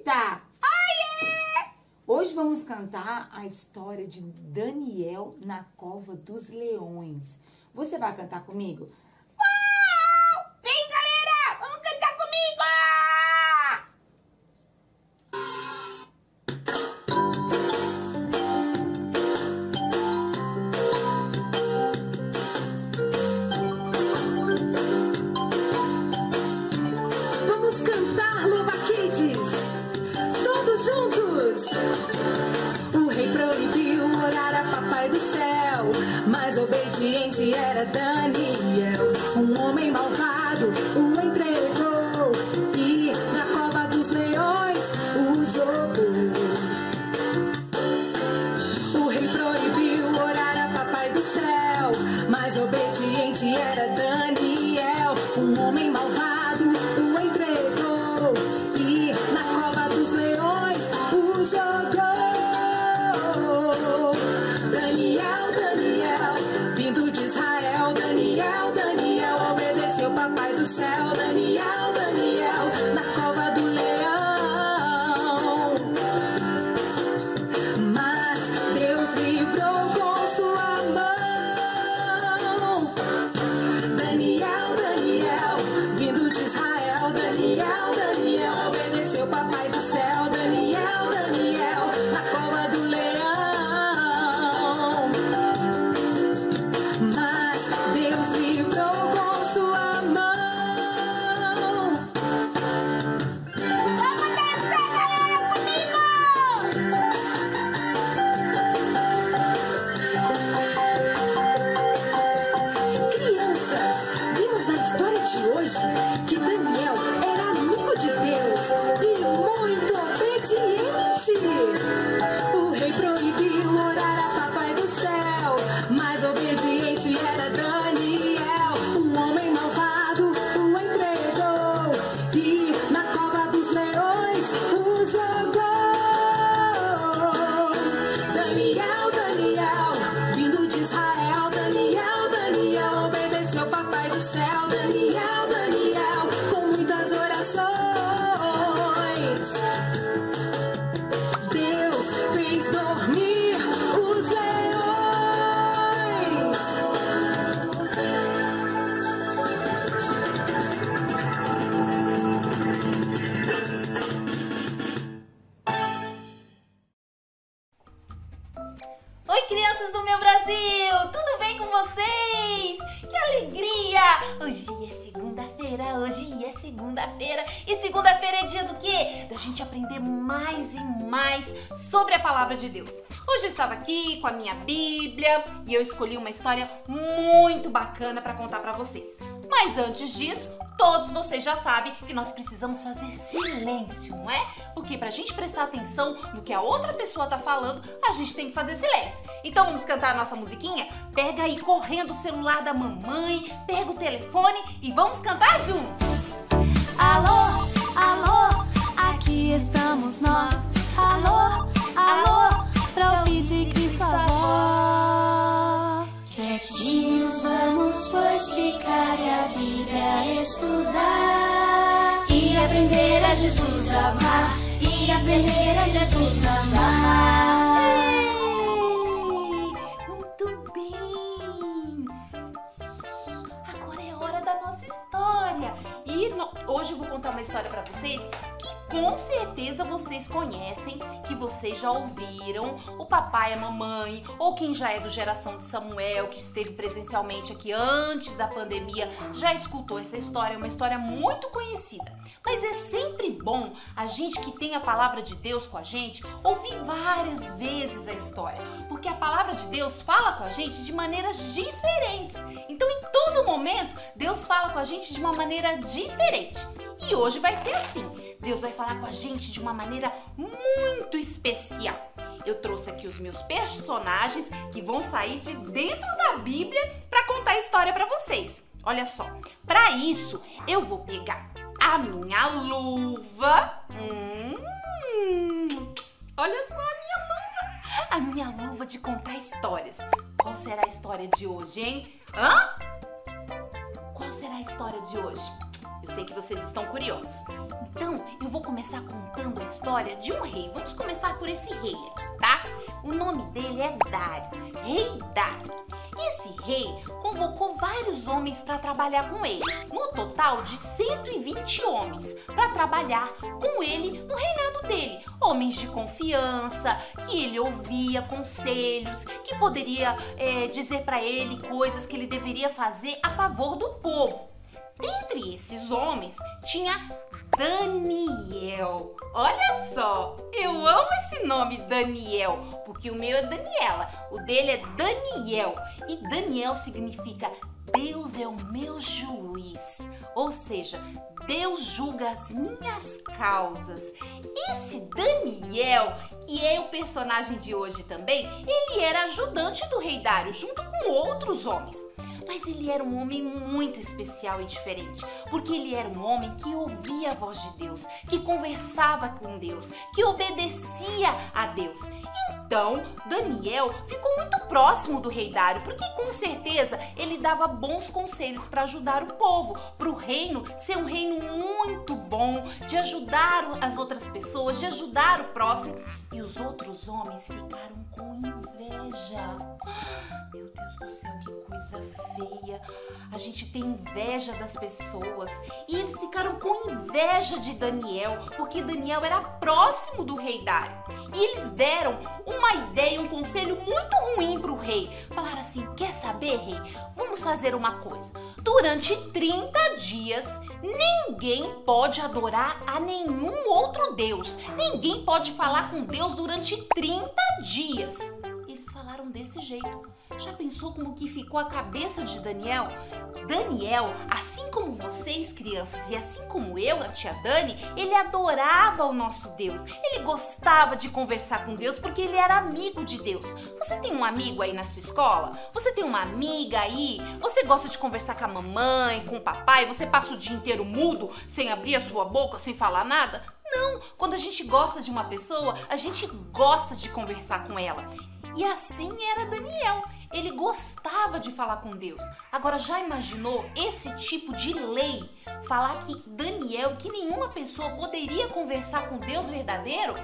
Thalita! Oiê! Hoje vamos cantar a história de Daniel na cova dos leões. Você vai cantar comigo? Uau! Vem, galera! Vamos cantar comigo! Vamos cantar, Louva Kids! Todos juntos! O rei proibiu orar a papai do céu, mas obediente era Daniel. Um homem malvado o entregou e na cova dos leões o jogou. O rei proibiu orar a papai do céu, mas obediente era Daniel. Um homem malvado o entregou e na cova dos leões o jogou. Daniel, Daniel, vindo de Israel. Daniel, Daniel, obedeceu papai do céu. Daniel, Daniel, na cova do leão. Mas Deus livrou com sua mão. Daniel, Daniel, vindo de Israel. Daniel, Daniel, obedeceu papai do céu. Daniel, Daniel, na cova do leão. Mas Deus livrou com sua mão. Vamos dançar, galera, comigo! Crianças, vimos na história de hoje que Daniel era amigo de Deus e muito obediente. O rei proibiu orar a papai do céu, mas obediente era Daniel. Um homem malvado o entregou e na cova dos leões o jogou. Daniel, Daniel, vindo de Israel. Daniel, Daniel, obedeceu papai do céu. Daniel, Daniel, com muitas orações, Deus fez dormir os leões. Oi, crianças do meu Brasil! Tudo bem com vocês? Que alegria! Hoje é segunda-feira, e segunda-feira é dia do quê? Da gente aprender mais e mais sobre a palavra de Deus. Hoje eu estava aqui com a minha Bíblia e eu escolhi uma história muito bacana para contar para vocês. Mas antes disso, todos vocês já sabem que nós precisamos fazer silêncio, não é? Porque pra gente prestar atenção no que a outra pessoa tá falando, a gente tem que fazer silêncio. Então vamos cantar a nossa musiquinha? Pega aí correndo o celular da mamãe, pega o telefone e vamos cantar juntos! Alô, alô, aqui estamos nós. Alô, alô, pra ouvir de Cristo a voz. Quietinhos vamos, pois ficar e a Bíblia estudar. E aprender a Jesus amar. E aprender a Jesus amar. Muito bem! Agora é hora da nossa história. E hoje eu vou contar uma história pra vocês que com certeza vocês conhecem, que vocês já ouviram, o papai, a mamãe, ou quem já é do Geração de Samuel, que esteve presencialmente aqui antes da pandemia, já escutou essa história, é uma história muito conhecida. Mas é sempre bom a gente que tem a palavra de Deus com a gente ouvir várias vezes a história, porque a palavra de Deus fala com a gente de maneiras diferentes. Então, em todo momento, Deus fala com a gente de uma maneira diferente. E hoje vai ser assim. Deus vai falar com a gente de uma maneira muito especial. Eu trouxe aqui os meus personagens que vão sair de dentro da Bíblia para contar a história para vocês. Olha só, para isso eu vou pegar a minha luva. Olha só a minha luva de contar histórias. Qual será a história de hoje, hein? Qual será a história de hoje? Eu Eu sei que vocês estão curiosos. Então, eu vou começar contando a história de um rei. Vamos começar por esse rei aqui, tá? O nome dele é Dário, rei Dário. Esse rei convocou vários homens para trabalhar com ele, no total de 120 homens, para trabalhar com ele no reinado dele. Homens de confiança, que ele ouvia conselhos, que poderia dizer para ele coisas que ele deveria fazer a favor do povo. Dentre esses homens tinha Daniel. Olha só, eu amo esse nome Daniel, porque o meu é Daniela, o dele é Daniel. E Daniel significa Deus é o meu juiz, ou seja, Deus julga as minhas causas. Esse Daniel, que é o personagem de hoje também, ele era ajudante do rei Dário, junto com outros homens. Mas ele era um homem muito especial e diferente, porque ele era um homem que ouvia a voz de Deus, que conversava com Deus, que obedecia a Deus. Então, Daniel ficou muito próximo do rei Dário, porque com certeza ele dava bons conselhos para ajudar o povo, para o reino ser um reino muito bom, de ajudar as outras pessoas, de ajudar o próximo. E os outros homens ficaram com inveja. Meu Deus do céu, que coisa feia. A gente tem inveja das pessoas. E eles ficaram com inveja de Daniel, porque Daniel era próximo do rei Dário. E eles deram uma ideia, um conselho muito ruim para o rei. Falaram assim, quer saber, rei? Vamos fazer uma coisa. Durante 30 dias, ninguém pode adorar a nenhum outro Deus. Ninguém pode falar com Deus durante 30 dias. Eles falaram desse jeito. Já pensou como que ficou a cabeça de Daniel? Daniel, assim como vocês, crianças, e assim como eu, a tia Dani, ele adorava o nosso Deus. Ele gostava de conversar com Deus porque ele era amigo de Deus. Você tem um amigo aí na sua escola? Você tem uma amiga aí? Você gosta de conversar com a mamãe, com o papai? Você passa o dia inteiro mudo, sem abrir a sua boca, sem falar nada? Não, quando a gente gosta de uma pessoa, a gente gosta de conversar com ela. E assim era Daniel. Ele gostava de falar com Deus. Agora, já imaginou esse tipo de lei? Falar que Daniel, que nenhuma pessoa poderia conversar com Deus verdadeiro?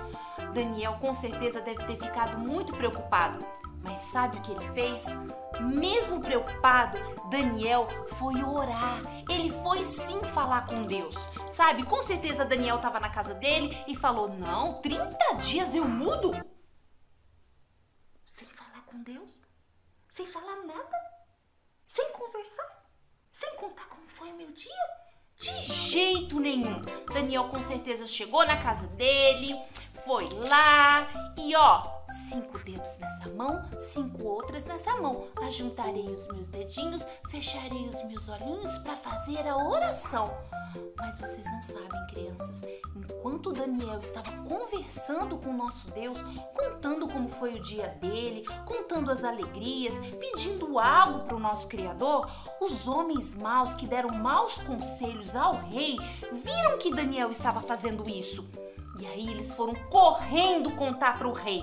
Daniel com certeza deve ter ficado muito preocupado. Mas sabe o que ele fez? Mesmo preocupado, Daniel foi orar. Ele foi sim falar com Deus. Sabe, com certeza Daniel estava na casa dele e falou, não, 30 dias eu mudo? Sem falar com Deus? Sem falar nada? Sem conversar? Sem contar como foi o meu dia? De jeito nenhum. Daniel com certeza chegou na casa dele, foi lá e ó, 5 dedos nessa mão, 5 outras nessa mão. Ajuntarei os meus dedinhos, fecharei os meus olhinhos para fazer a oração. Mas vocês não sabem, crianças, enquanto Daniel estava conversando com o nosso Deus, contando como foi o dia dele, contando as alegrias, pedindo algo para o nosso Criador, os homens maus que deram maus conselhos ao rei viram que Daniel estava fazendo isso. E aí eles foram correndo contar para o rei.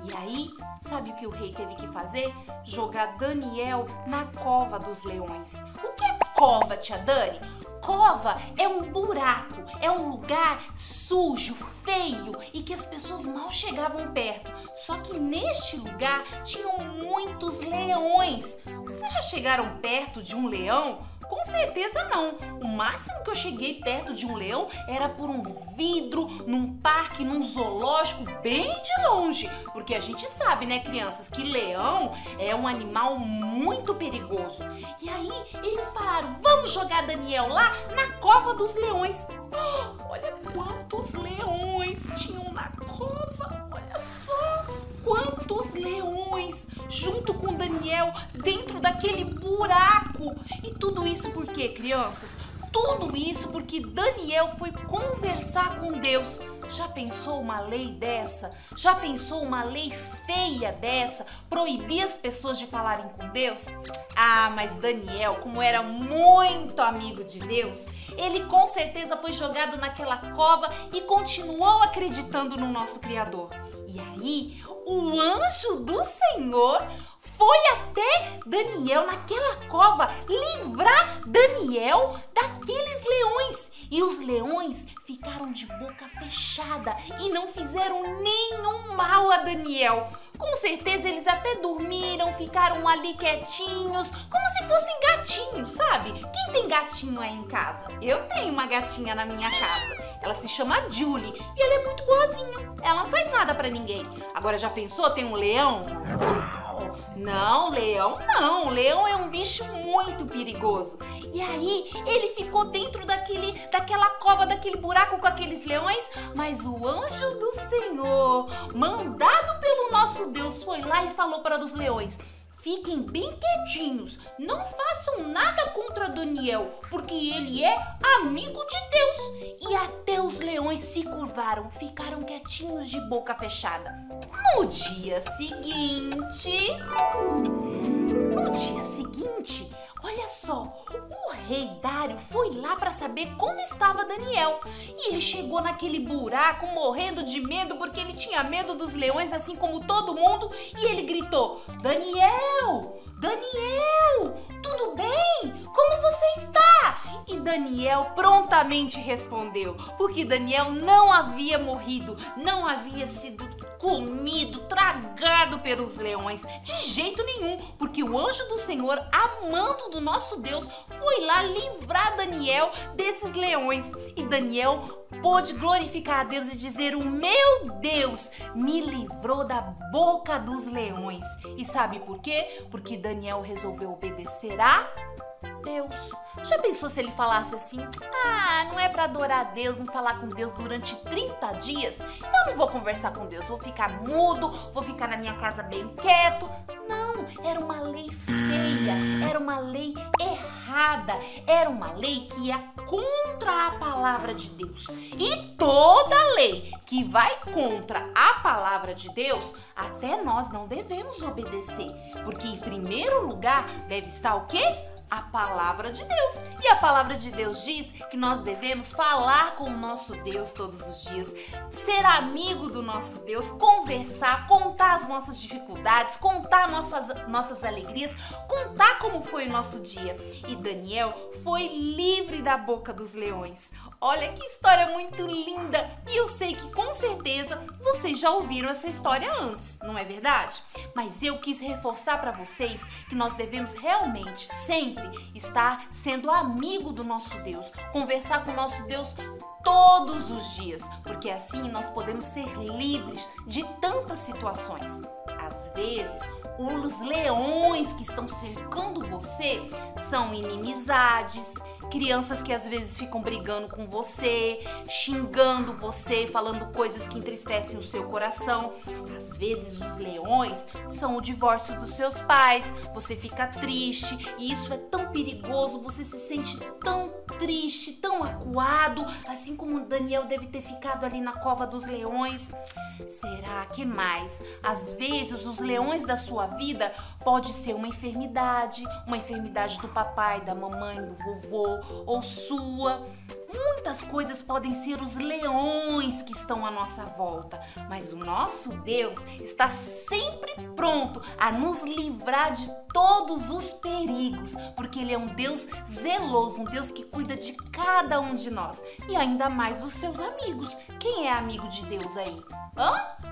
E aí, sabe o que o rei teve que fazer? Jogar Daniel na cova dos leões. O que é cova, tia Dani? Cova é um buraco, é um lugar sujo, feio e que as pessoas mal chegavam perto. Só que neste lugar tinham muitos leões. Vocês já chegaram perto de um leão? Com certeza não. O máximo que eu cheguei perto de um leão era por um vidro, num parque, num zoológico, bem de longe. Porque a gente sabe, né, crianças, que leão é um animal muito perigoso. E aí eles falaram, vamos jogar Daniel lá na cova dos leões. Oh, olha quantos leões tinham na cova. Olha só quantos leões junto com Daniel dentro daquele buraco. E tudo isso por quê, crianças? Tudo isso porque Daniel foi conversar com Deus. Já pensou uma lei dessa? Já pensou uma lei feia dessa? Proibir as pessoas de falarem com Deus? Ah, mas Daniel, como era muito amigo de Deus, ele com certeza foi jogado naquela cova e continuou acreditando no nosso Criador. E aí, o anjo do Senhor foi até Daniel naquela cova livrar Daniel daqueles leões. E os leões ficaram de boca fechada e não fizeram nenhum mal a Daniel. Com certeza eles até dormiram, ficaram ali quietinhos, como se fossem gatinhos, sabe? Quem tem gatinho aí em casa? Eu tenho uma gatinha na minha casa. Ela se chama Julie e ela é muito boazinha. Ela não faz nada pra ninguém. Agora já pensou, tem um leão? Não, leão não. Leão é um bicho muito perigoso. E aí ele ficou dentro daquela cova, daquele buraco com aqueles leões, mas o anjo do Senhor, mandado pelo nosso Deus, foi lá e falou para os leões: fiquem bem quietinhos, não façam nada contra Daniel, porque ele é amigo de Deus. E até os leões se curvaram, ficaram quietinhos de boca fechada. No dia seguinte, olha só, o rei Dário foi lá para saber como estava Daniel. E ele chegou naquele buraco morrendo de medo, porque ele tinha medo dos leões, assim como todo mundo. E ele gritou: Daniel, Daniel, tudo bem? Como você está? E Daniel prontamente respondeu, porque Daniel não havia morrido, não havia sido comido, tragado pelos leões, de jeito nenhum, porque o anjo do Senhor, amando do nosso Deus, foi lá livrar Daniel desses leões. E Daniel pôde glorificar a Deus e dizer: o meu Deus me livrou da boca dos leões. E sabe por quê? Porque Daniel resolveu obedecer a Deus. Já pensou se ele falasse assim: não é pra adorar a Deus, não falar com Deus durante 30 dias? Eu não vou conversar com Deus, vou ficar mudo, vou ficar na minha casa bem quieto. Não, era uma lei feia, era uma lei errada, era uma lei que ia contra a palavra de Deus. E toda lei que vai contra a palavra de Deus, até nós não devemos obedecer, porque em primeiro lugar deve estar o quê? A palavra de Deus. E a palavra de Deus diz que nós devemos falar com o nosso Deus todos os dias, ser amigo do nosso Deus, conversar, contar as nossas dificuldades, contar nossas alegrias, contar como foi o nosso dia. E Daniel foi livre da boca dos leões. Olha que história muito linda! E eu sei que com certeza vocês já ouviram essa história antes, não é verdade? Mas eu quis reforçar para vocês que nós devemos realmente sempre estar sendo amigo do nosso Deus, conversar com o nosso Deus todos os dias, porque assim nós podemos ser livres de tantas situações. Às vezes, os leões que estão cercando você são inimizades, crianças que às vezes ficam brigando com você, xingando você, falando coisas que entristecem o seu coração. Às vezes os leões são o divórcio dos seus pais, você fica triste e isso é tão perigoso, você se sente tão triste, tão acuado, assim como Daniel deve ter ficado ali na cova dos leões. Será que mais? Às vezes os leões da sua vida pode ser uma enfermidade do papai, da mamãe, do vovô ou sua. Muitas coisas podem ser os leões que estão à nossa volta, mas o nosso Deus está sempre pronto a nos livrar de todos os perigos, porque Ele é um Deus zeloso, um Deus que cuida de cada um de nós e ainda mais dos seus amigos. Quem é amigo de Deus aí?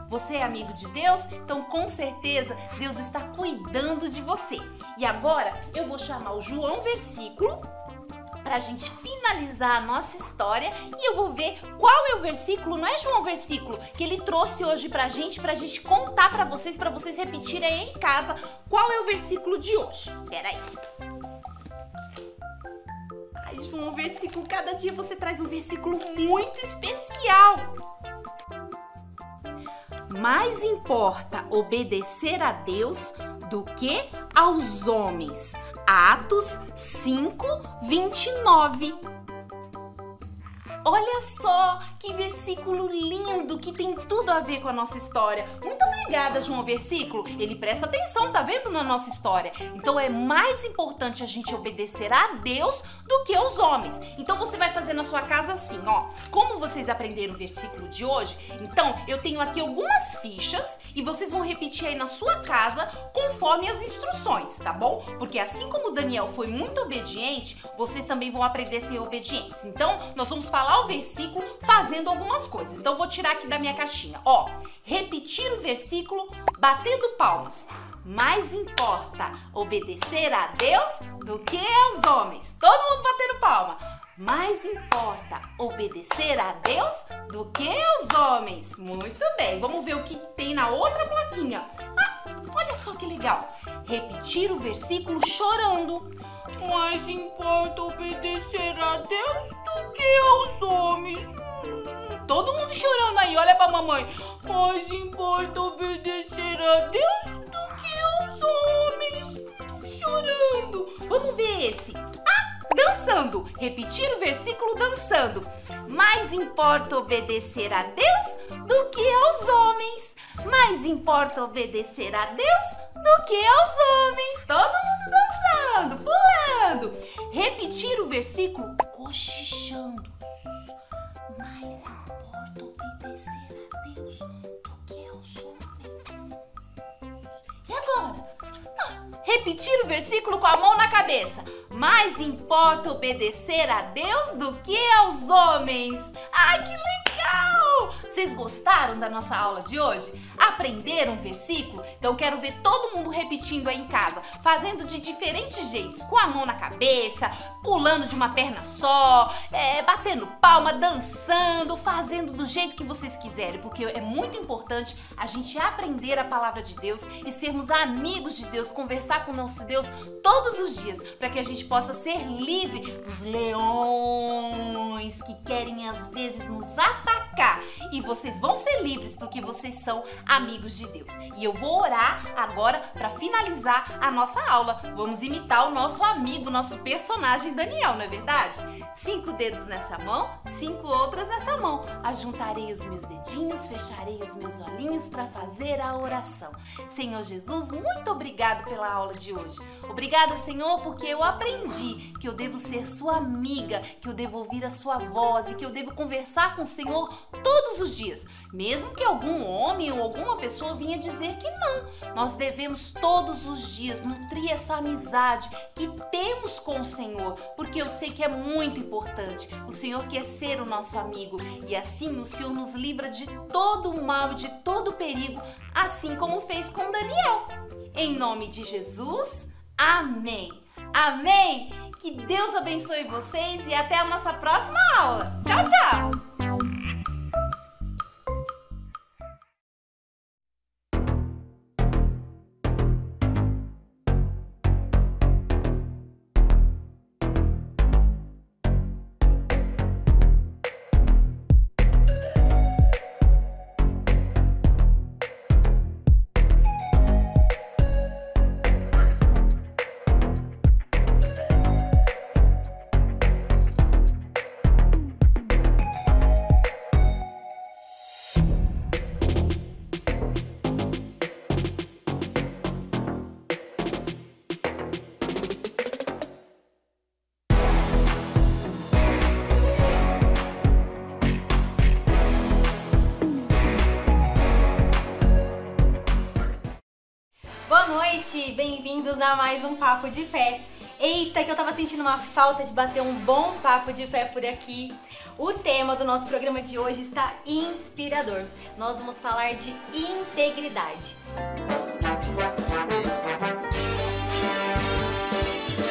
Você é amigo de Deus? Então com certeza Deus está cuidando de você. E agora eu vou chamar o João Versículo pra gente finalizar a nossa história e eu vou ver qual é o versículo, não é João Versículo, que ele trouxe hoje pra gente contar pra vocês repetirem aí em casa qual é o versículo de hoje. Pera aí. Ai, João Versículo, cada dia você traz um versículo muito especial. Mais importa obedecer a Deus do que aos homens. Atos 5:29. Olha só que versículo lindo, que tem tudo a ver com a nossa história. Muito obrigada, João, versículo. Ele presta atenção, tá vendo, na nossa história. Então é mais importante a gente obedecer a Deus do que aos homens. Então você vai fazer na sua casa assim, ó. Como vocês aprenderam o versículo de hoje, então eu tenho aqui algumas fichas e vocês vão repetir aí na sua casa conforme as instruções, tá bom? Porque assim como o Daniel foi muito obediente, vocês também vão aprender a ser obedientes. Então nós vamos falar o versículo fazendo algumas coisas. Então eu vou tirar aqui da minha caixinha, ó. Repetir o versículo batendo palmas. Mais importa obedecer a Deus do que aos homens. Todo mundo batendo palma. Mais importa obedecer a Deus do que aos homens. Muito bem, vamos ver o que tem na outra plaquinha. Olha só que legal. Repetir o versículo chorando. Mais importa obedecer a Deus do que aos homens. Todo mundo chorando aí, olha pra mamãe. Mais importa obedecer a Deus do que aos homens. Chorando. Vamos ver esse. Dançando. Repetir o versículo dançando. Mais importa obedecer a Deus do que aos homens. Mais importa obedecer a Deus do que aos homens. Todo mundo dançando, pulando. Repetir o versículo cochichando. Mais importa obedecer a Deus do que aos homens. E agora? Repetir o versículo com a mão na cabeça. Mais importa obedecer a Deus do que aos homens. Ai, que legal! Vocês gostaram da nossa aula de hoje? Aprenderam um versículo? Então eu quero ver todo mundo repetindo aí em casa, fazendo de diferentes jeitos, com a mão na cabeça, pulando de uma perna só, batendo palma, dançando, fazendo do jeito que vocês quiserem, porque é muito importante a gente aprender a palavra de Deus e sermos amigos de Deus, conversar com o nosso Deus todos os dias, para que a gente possa ser livre dos leões que querem às vezes nos atacar. E vocês vão ser livres porque vocês são amigos de Deus. E eu vou orar agora para finalizar a nossa aula. Vamos imitar o nosso amigo, nosso personagem Daniel, não é verdade? 5 dedos nessa mão, 5 outras nessa mão. Ajuntarei os meus dedinhos, fecharei os meus olhinhos para fazer a oração. Senhor Jesus, muito obrigado pela aula de hoje. Obrigada, Senhor, porque eu aprendi que eu devo ser sua amiga, que eu devo ouvir a sua voz e que eu devo conversar com o Senhor todos os dias, mesmo que algum homem ou alguma pessoa vinha dizer que não. Nós devemos todos os dias nutrir essa amizade que temos com o Senhor, porque eu sei que é muito importante. O Senhor quer ser o nosso amigo e assim o Senhor nos livra de todo o mal e de todo o perigo, assim como fez com Daniel. Em nome de Jesus, amém. Amém! Que Deus abençoe vocês e até a nossa próxima aula. Tchau, tchau! Bem-vindos a mais um Papo de Fé. Eita, que eu tava sentindo uma falta de bater um bom papo de fé por aqui. O tema do nosso programa de hoje está inspirador. Nós vamos falar de integridade.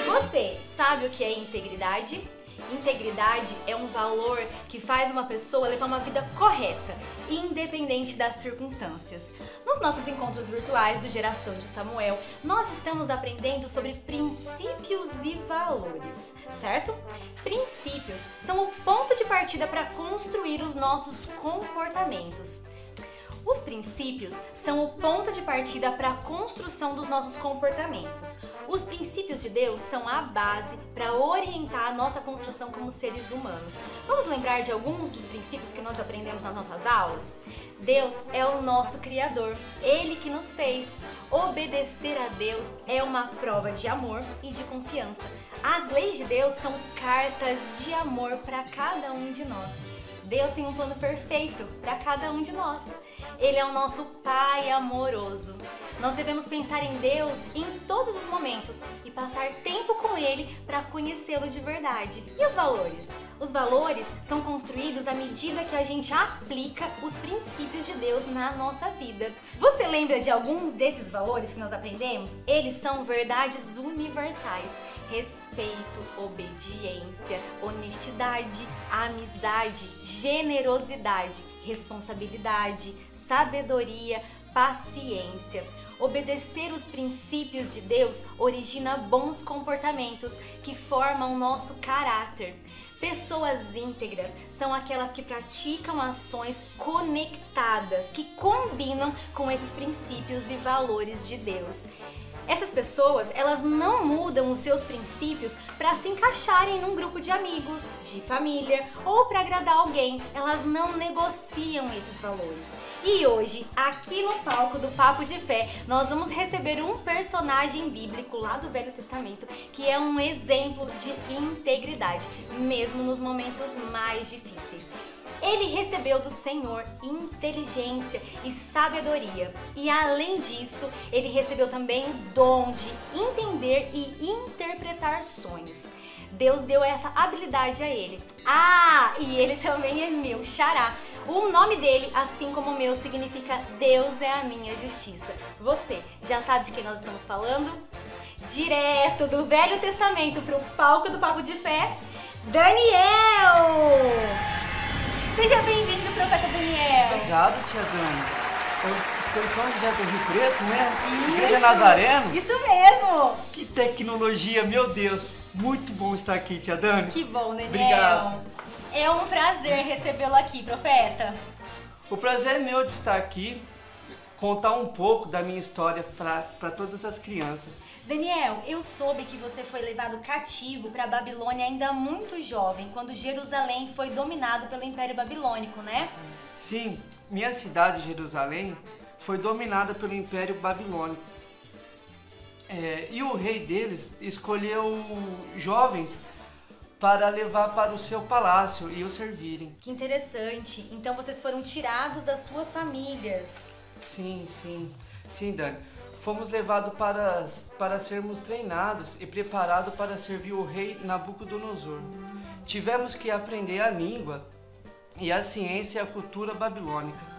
Você sabe o que é integridade? Integridade é um valor que faz uma pessoa levar uma vida correta, independente das circunstâncias. Nos nossos encontros virtuais do Geração de Samuel, nós estamos aprendendo sobre princípios e valores, certo? Princípios são o ponto de partida para construir os nossos comportamentos. Os princípios são o ponto de partida para a construção dos nossos comportamentos. Os princípios de Deus são a base para orientar a nossa construção como seres humanos. Vamos lembrar de alguns dos princípios que nós aprendemos nas nossas aulas? Deus é o nosso Criador, Ele que nos fez. Obedecer a Deus é uma prova de amor e de confiança. As leis de Deus são cartas de amor para cada um de nós. Deus tem um plano perfeito para cada um de nós. Ele é o nosso Pai amoroso. Nós devemos pensar em Deus em todos os momentos e passar tempo com Ele para conhecê-lo de verdade. E os valores? Os valores são construídos à medida que a gente aplica os princípios de Deus na nossa vida. Você lembra de alguns desses valores que nós aprendemos? Eles são verdades universais. Respeito, obediência, honestidade, amizade, generosidade, responsabilidade, sabedoria, paciência. Obedecer os princípios de Deus origina bons comportamentos que formam nosso caráter. Pessoas íntegras são aquelas que praticam ações conectadas, que combinam com esses princípios e valores de Deus. Essas pessoas, elas não mudam os seus princípios para se encaixarem num grupo de amigos, de família ou para agradar alguém. Elas não negociam esses valores. E hoje, aqui no palco do Papo de Fé, nós vamos receber um personagem bíblico lá do Velho Testamento que é um exemplo de integridade, mesmo nos momentos mais difíceis. Ele recebeu do Senhor inteligência e sabedoria. E além disso, ele recebeu também o dom de entender e interpretar sonhos. Deus deu essa habilidade a ele. Ah, e ele também é meu xará. O nome dele, assim como o meu, significa Deus é a minha justiça. Você já sabe de quem nós estamos falando? Direto do Velho Testamento para o palco do Papo de Fé, Daniel! Seja bem-vindo, profeta Daniel. Obrigado, tia Dani. Exposição de José do Rio Preto, né? Isso. Igreja Nazareno. Isso mesmo. Que tecnologia, meu Deus. Muito bom estar aqui, tia Dani. Que bom, Daniel. Obrigado. É um prazer recebê-lo aqui, profeta. O prazer é meu de estar aqui, contar um pouco da minha história para todas as crianças. Daniel, eu soube que você foi levado cativo para a Babilônia ainda muito jovem, quando Jerusalém foi dominado pelo Império Babilônico, né? Sim, minha cidade, Jerusalém, foi dominada pelo Império Babilônico. E o rei deles escolheu jovens para levar para o seu palácio e o servirem. Que interessante. Então vocês foram tirados das suas famílias. Sim, Dani. Fomos levados para sermos treinados e preparados para servir o rei Nabucodonosor. Tivemos que aprender a língua e a ciência e a cultura babilônica.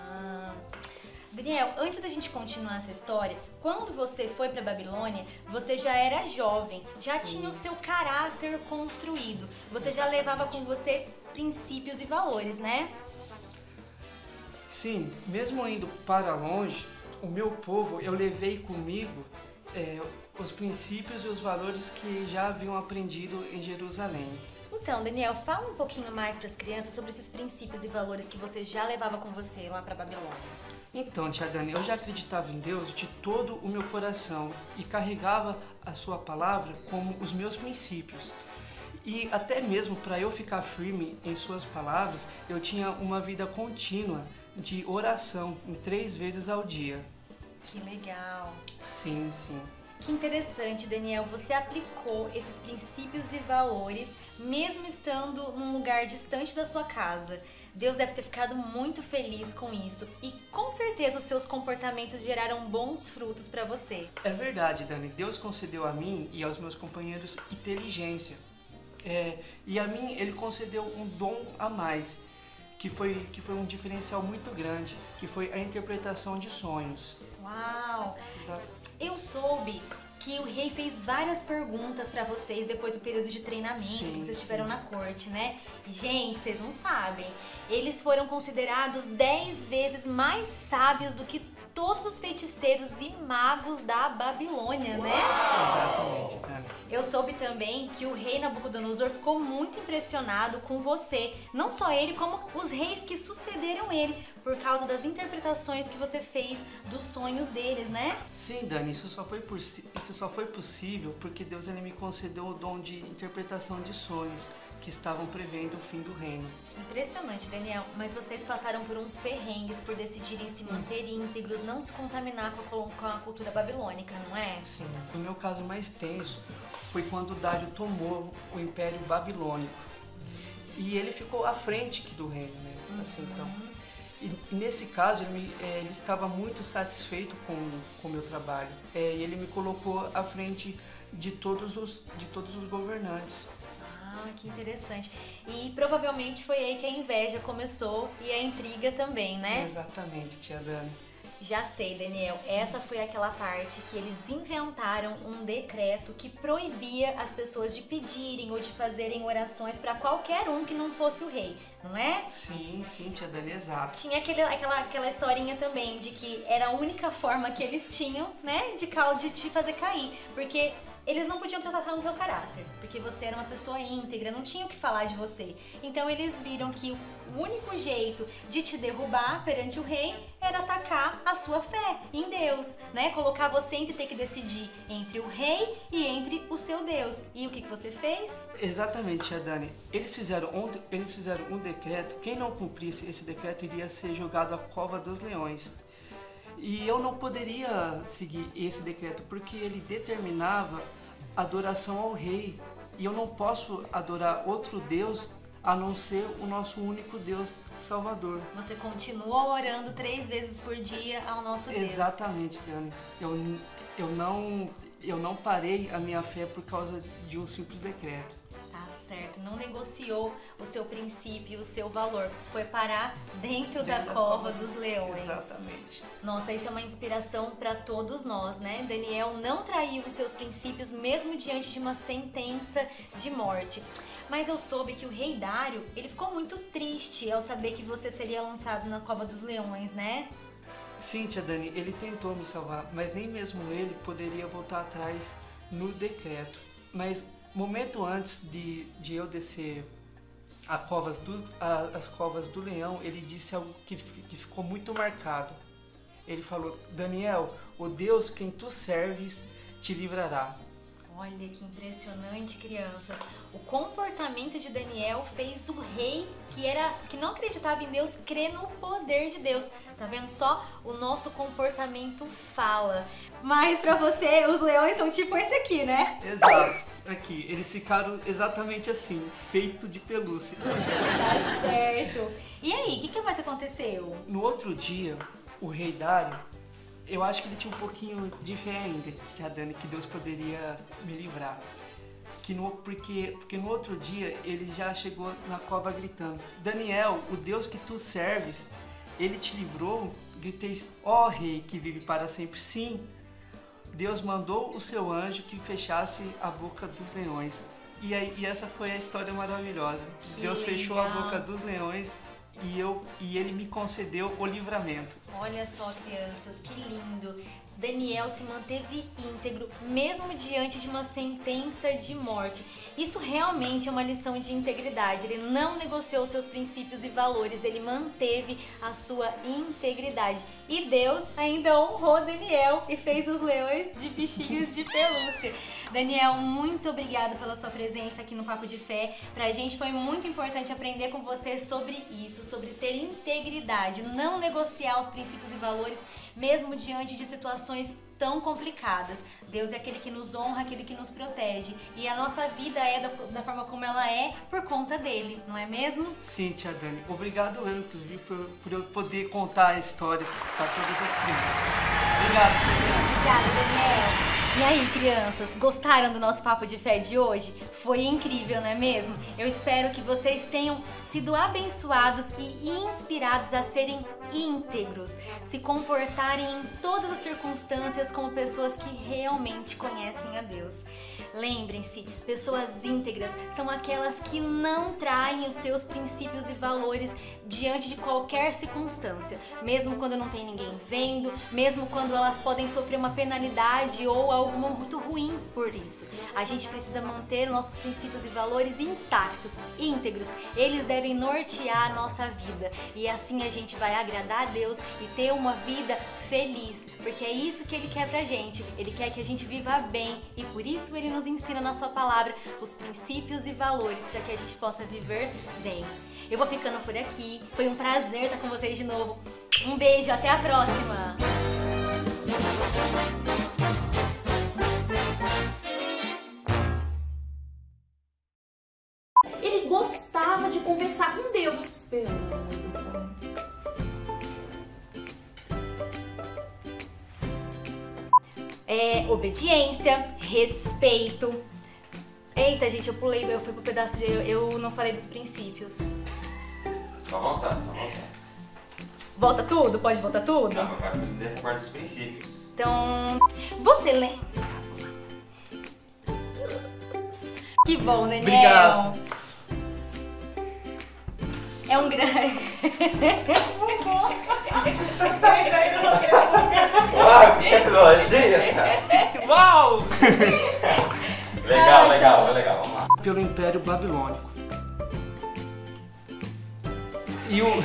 Daniel, antes da gente continuar essa história, quando você foi para a Babilônia, você já era jovem, já tinha o seu caráter construído. Você já levava com você princípios e valores, né? Sim, mesmo indo para longe, o meu povo, eu levei comigo os princípios e os valores que já haviam aprendido em Jerusalém. Então, Daniel, fala um pouquinho mais para as crianças sobre esses princípios e valores que você já levava com você lá para a Babilônia. Então, tia Dani, eu já acreditava em Deus de todo o meu coração e carregava a sua palavra como os meus princípios. E até mesmo para eu ficar firme em suas palavras, eu tinha uma vida contínua de oração 3 vezes ao dia. Que legal! Sim. Que interessante, Daniel, você aplicou esses princípios e valores mesmo estando num lugar distante da sua casa. Deus deve ter ficado muito feliz com isso e com certeza os seus comportamentos geraram bons frutos para você. É verdade, Dani. Deus concedeu a mim e aos meus companheiros inteligência. E a mim ele concedeu um dom a mais, que foi um diferencial muito grande, que foi a interpretação de sonhos. Uau! Exato. Eu soube que o rei fez várias perguntas pra vocês depois do período de treinamento que vocês tiveram na corte, né? Gente, vocês não sabem. Eles foram considerados 10 vezes mais sábios do que todos os feiticeiros e magos da Babilônia, né? Exatamente, Dani. Eu soube também que o rei Nabucodonosor ficou muito impressionado com você. Não só ele, como os reis que sucederam ele, por causa das interpretações que você fez dos sonhos deles, né? Sim, Dani, isso só foi possível porque Deus ele me concedeu o dom de interpretação de sonhos que estavam prevendo o fim do reino. Impressionante, Daniel. Mas vocês passaram por uns perrengues por decidirem se manter íntegros, não se contaminar com a cultura babilônica, não é? Sim. O meu caso mais tenso foi quando Dário tomou o Império Babilônico. E ele ficou à frente aqui do reino, né? Assim, então. E nesse caso, ele estava muito satisfeito com o meu trabalho. E ele me colocou à frente de todos os governantes. Ah, que interessante. E provavelmente foi aí que a inveja começou e a intriga também, né? Exatamente, tia Dani. Já sei, Daniel. Essa foi aquela parte que eles inventaram um decreto que proibia as pessoas de pedirem ou de fazerem orações para qualquer um que não fosse o rei, não é? Sim, tia Dani, exato. Tinha aquela historinha também de que era a única forma que eles tinham, né, de te fazer cair, porque eles não podiam tratar no teu caráter, porque você era uma pessoa íntegra, não tinha o que falar de você. Então eles viram que o único jeito de te derrubar perante o rei era atacar a sua fé em Deus, né? Colocar você entre ter que decidir entre o rei e entre o seu Deus. E o que você fez? Exatamente, tia Dani. Eles fizeram um decreto, quem não cumprisse esse decreto iria ser jogado à cova dos leões. E eu não poderia seguir esse decreto porque ele determinava adoração ao rei. E eu não posso adorar outro Deus a não ser o nosso único Deus Salvador. Você continua orando 3 vezes por dia ao nosso Deus. Exatamente, Dani. Eu não parei a minha fé por causa de um simples decreto. Tá certo, não negociou o seu princípio, o seu valor. Foi parar dentro da cova dos leões. Exatamente. Nossa, isso é uma inspiração para todos nós, né? Daniel não traiu os seus princípios mesmo diante de uma sentença de morte. Mas eu soube que o rei Dário, ele ficou muito triste ao saber que você seria lançado na cova dos leões, né? Sim, tia Dani, ele tentou me salvar, mas nem mesmo ele poderia voltar atrás no decreto. Mas momento antes de eu descer as covas do leão, ele disse algo que ficou muito marcado. Ele falou: Daniel, o Deus quem tu serves te livrará. Olha que impressionante, crianças. O comportamento de Daniel fez o rei que não acreditava em Deus crer no poder de Deus. Tá vendo só? O nosso comportamento fala. Mas pra você, os leões são tipo esse aqui, né? Exato. Aqui, eles ficaram exatamente assim, feito de pelúcia. Tá certo. E aí, o que mais aconteceu? No outro dia, o rei Dário, eu acho que ele tinha um pouquinho de fé ainda, tia Dani, que Deus poderia me livrar. Porque no outro dia ele já chegou na cova gritando: Daniel, o Deus que tu serves, ele te livrou? Gritei: ó rei que vive para sempre. Sim, Deus mandou o seu anjo que fechasse a boca dos leões. E essa foi a história maravilhosa. Que Deus fechou legal. a boca dos leões e ele me concedeu o livramento. Olha só, crianças, que lindo. Daniel se manteve íntegro, mesmo diante de uma sentença de morte. Isso realmente é uma lição de integridade. Ele não negociou seus princípios e valores, ele manteve a sua integridade. E Deus ainda honrou Daniel e fez os leões de bichinhos de pelúcia. Daniel, muito obrigada pela sua presença aqui no Papo de Fé. Pra gente foi muito importante aprender com você sobre isso, sobre ter integridade, não negociar os princípios e valores, mesmo diante de situações tão complicadas. Deus é aquele que nos honra, aquele que nos protege. E a nossa vida é da forma como ela é por conta dele, não é mesmo? Sim, tia Dani. Obrigado eu, inclusive, por eu poder contar a história para todas as crianças. Obrigado, tia Dani. Obrigada, Daniel. E aí, crianças, gostaram do nosso papo de fé de hoje? Foi incrível, não é mesmo? Eu espero que vocês tenham sido abençoados e inspirados a serem íntegros, se comportarem em todas as circunstâncias como pessoas que realmente conhecem a Deus. Lembrem-se, pessoas íntegras são aquelas que não traem os seus princípios e valores diante de qualquer circunstância, mesmo quando não tem ninguém vendo, mesmo quando elas podem sofrer uma penalidade ou algo muito ruim por isso. A gente precisa manter nossos princípios e valores intactos, íntegros. Eles devem nortear a nossa vida e assim a gente vai agradar a Deus e ter uma vida feliz, porque é isso que Ele quer pra gente. Ele quer que a gente viva bem e por isso Ele nos ensina na sua palavra os princípios e valores para que a gente possa viver bem. Eu vou ficando por aqui, foi um prazer estar com vocês de novo. Um beijo, até a próxima! Ele gostava de conversar com Deus. Obediência, respeito. Eita, gente, eu fui pro pedaço eu não falei dos princípios. Só voltar, só voltar. Volta tudo? Pode voltar tudo? Não, eu quero dessa parte dos princípios. Então, você lembra? Que bom, Daniel. Obrigado. É um grande... Uau, que tecnologia, cara. Uau! Legal, legal, legal, vamos lá. Pelo Império Babilônico. E o